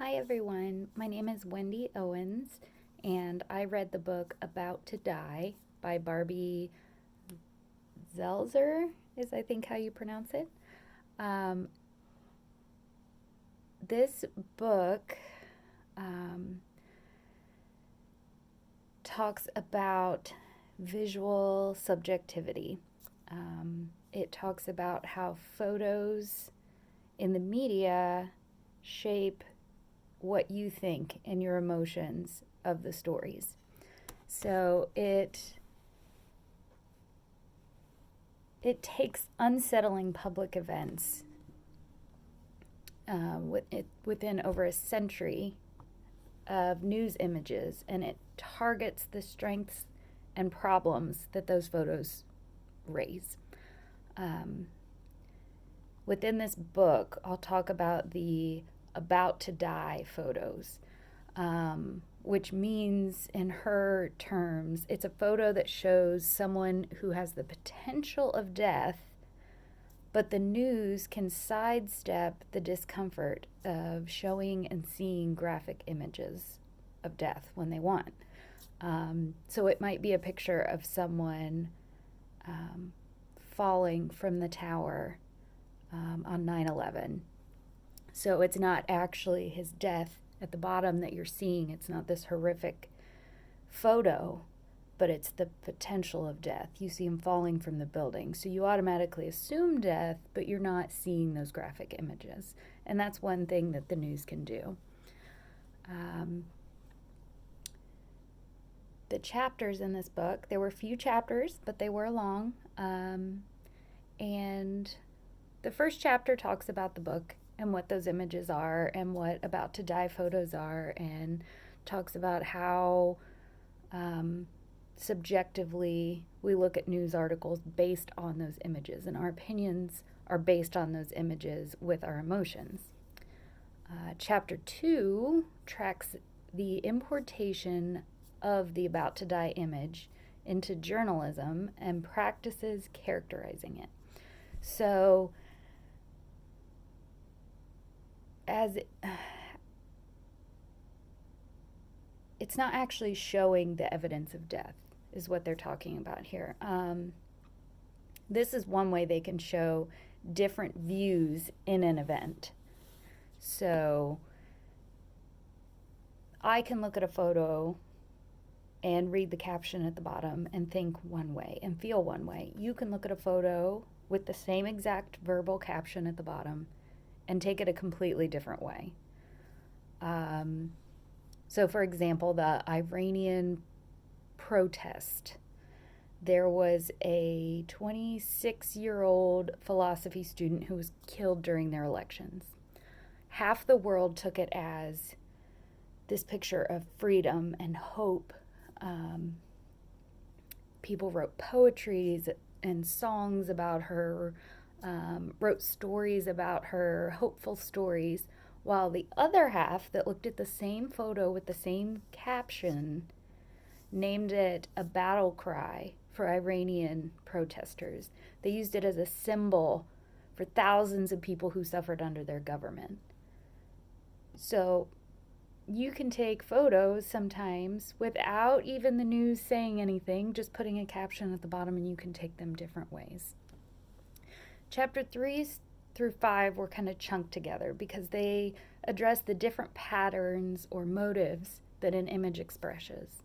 Hi everyone, my name is Wendy Owens, and I read the book About to Die by Barbie Zelzer, is I think how you pronounce it. Um, this book um, talks about visual subjectivity. It talks about how photos in the media shape what you think and your emotions of the stories. So it takes unsettling public events within over a century of news images, and it targets the strengths and problems that those photos raise. Um, Within this book, I'll talk about the about to die photos, which means, in her terms, it's a photo that shows someone who has the potential of death, but the news can sidestep the discomfort of showing and seeing graphic images of death when they want. So it might be a picture of someone um, falling from the tower on 9/11. So it's not actually his death at the bottom that you're seeing. It's not this horrific photo, but it's the potential of death. You see him falling from the building. So you automatically assume death, but you're not seeing those graphic images. And that's one thing that the news can do. The chapters in this book, there were few chapters, but they were long. And the first chapter talks about the book and what those images are and what about to die photos are, and talks about how subjectively we look at news articles based on those images, and our opinions are based on those images with our emotions. Chapter 2 tracks the importation of the about to die image into journalism and practices characterizing it. So, as it's not actually showing the evidence of death, is what they're talking about here. This is one way they can show different views in an event. So, I can look at a photo and read the caption at the bottom and think one way and feel one way. You can look at a photo with the same exact verbal caption at the bottom and take it a completely different way. So, for example, the Iranian protest, there was a 26-year-old philosophy student who was killed during their elections. Half the world took it as this picture of freedom and hope. People wrote poetries and songs about her, wrote stories about her, hopeful stories, while the other half that looked at the same photo with the same caption named it a battle cry for Iranian protesters. They used it as a symbol for thousands of people who suffered under their government. So you can take photos sometimes without even the news saying anything, just putting a caption at the bottom, and you can take them different ways. Chapter 3 through 5 were kind of chunked together because they address the different patterns or motives that an image expresses.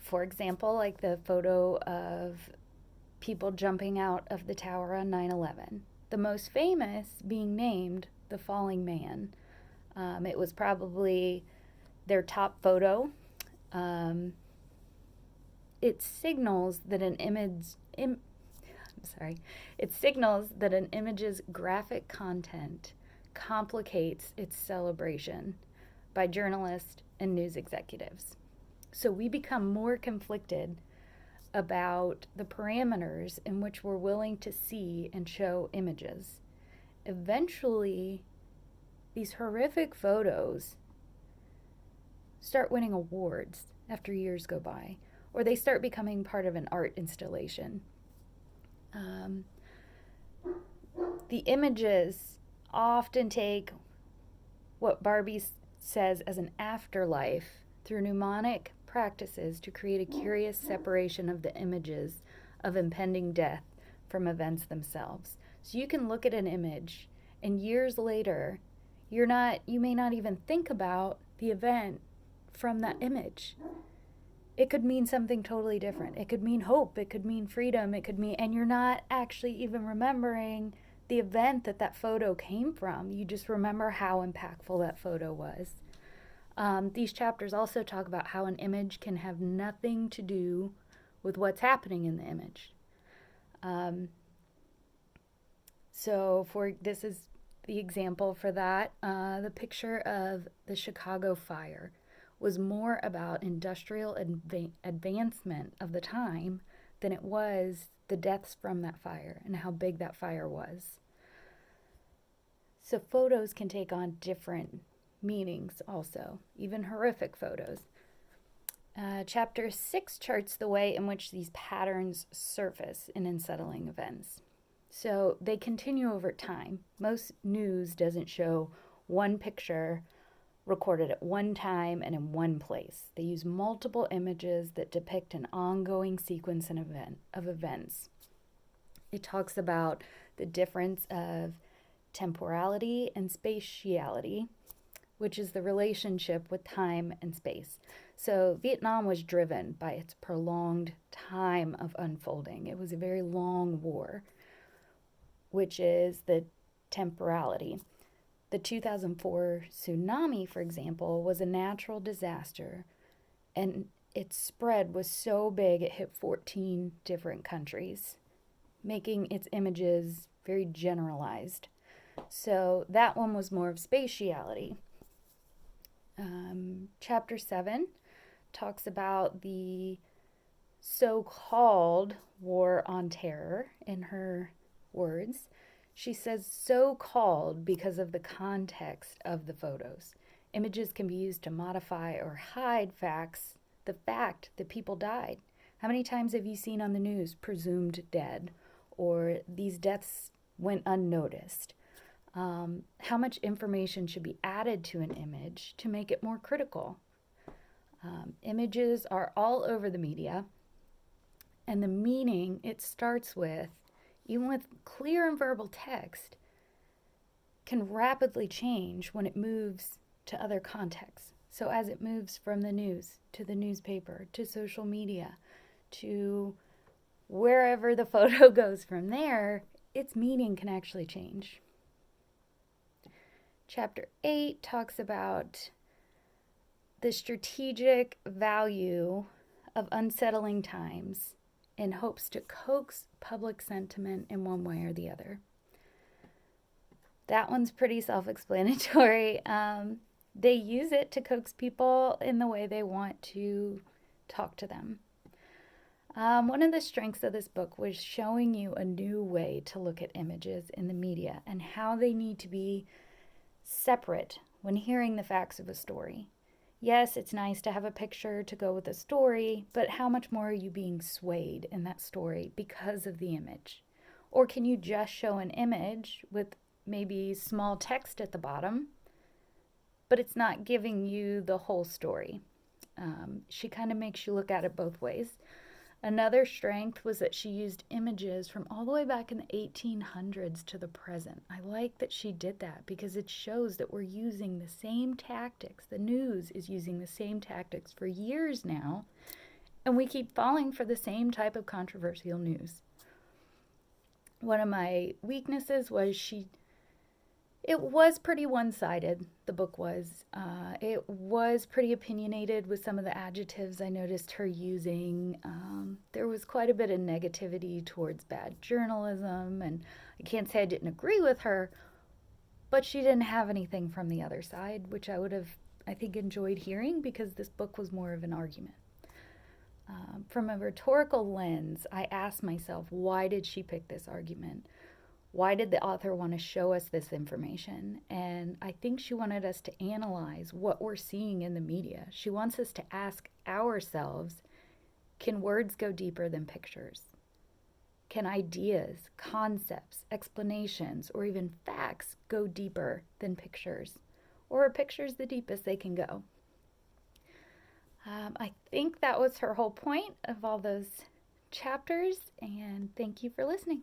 For example, like the photo of people jumping out of the tower on 9/11. The most famous being named the falling man. It was probably their top photo. Um, it signals that an it signals that an image's graphic content complicates its celebration by journalists and news executives. So we become more conflicted about the parameters in which we're willing to see and show images. Eventually, these horrific photos start winning awards after years go by, or they start becoming part of an art installation. The images often take what Barbie says as an afterlife through mnemonic practices to create a curious separation of the images of impending death from events themselves. So you can look at an image and years later, you may not even think about the event from that image. It could mean something totally different. It could mean hope, it could mean freedom, and you're not actually even remembering the event that photo came from. You just remember how impactful that photo was. These chapters also talk about how an image can have nothing to do with what's happening in the image. This is the example for that. The picture of the Chicago fire was more about industrial advancement of the time than it was the deaths from that fire and how big that fire was. So photos can take on different meanings also, even horrific photos. Chapter 6 charts the way in which these patterns surface in unsettling events. So they continue over time. Most news doesn't show one picture recorded at one time and in one place. They use multiple images that depict an ongoing sequence of events. It talks about the difference of temporality and spatiality, which is the relationship with time and space. So Vietnam was driven by its prolonged time of unfolding. It was a very long war, which is the temporality. The 2004 tsunami, for example, was a natural disaster, and its spread was so big it hit 14 different countries, making its images very generalized. So that one was more of spatiality. Chapter 7 talks about the so-called war on terror in her words. She says so-called because of the context of the photos. Images can be used to modify or hide the fact that people died. How many times have you seen on the news presumed dead, or these deaths went unnoticed? How much information should be added to an image to make it more critical? Images are all over the media, and the meaning it starts with, even with clear and verbal text, can rapidly change when it moves to other contexts. So as it moves from the news to the newspaper to social media to wherever the photo goes from there, its meaning can actually change. Chapter 8 talks about the strategic value of unsettling times in hopes to coax public sentiment in one way or the other. That one's pretty self-explanatory. They use it to coax people in the way they want to talk to them. One of the strengths of this book was showing you a new way to look at images in the media and how they need to be separate when hearing the facts of a story. Yes, it's nice to have a picture to go with a story, but how much more are you being swayed in that story because of the image? Or can you just show an image with maybe small text at the bottom, but it's not giving you the whole story? She kind of makes you look at it both ways. Another strength was that she used images from all the way back in the 1800s to the present. I like that she did that because it shows that we're using the same tactics. The news is using the same tactics for years now, and we keep falling for the same type of controversial news. One of my weaknesses was it was pretty one-sided, the book was. It was pretty opinionated with some of the adjectives I noticed her using. There was quite a bit of negativity towards bad journalism, and I can't say I didn't agree with her, but she didn't have anything from the other side, which I would have, I think, enjoyed hearing because this book was more of an argument. From a rhetorical lens, I asked myself, why did she pick this argument? Why did the author want to show us this information? And I think she wanted us to analyze what we're seeing in the media. She wants us to ask ourselves, can words go deeper than pictures? Can ideas, concepts, explanations, or even facts go deeper than pictures? or a picture's the deepest they can go. I think that was her whole point of all those chapters, and thank you for listening.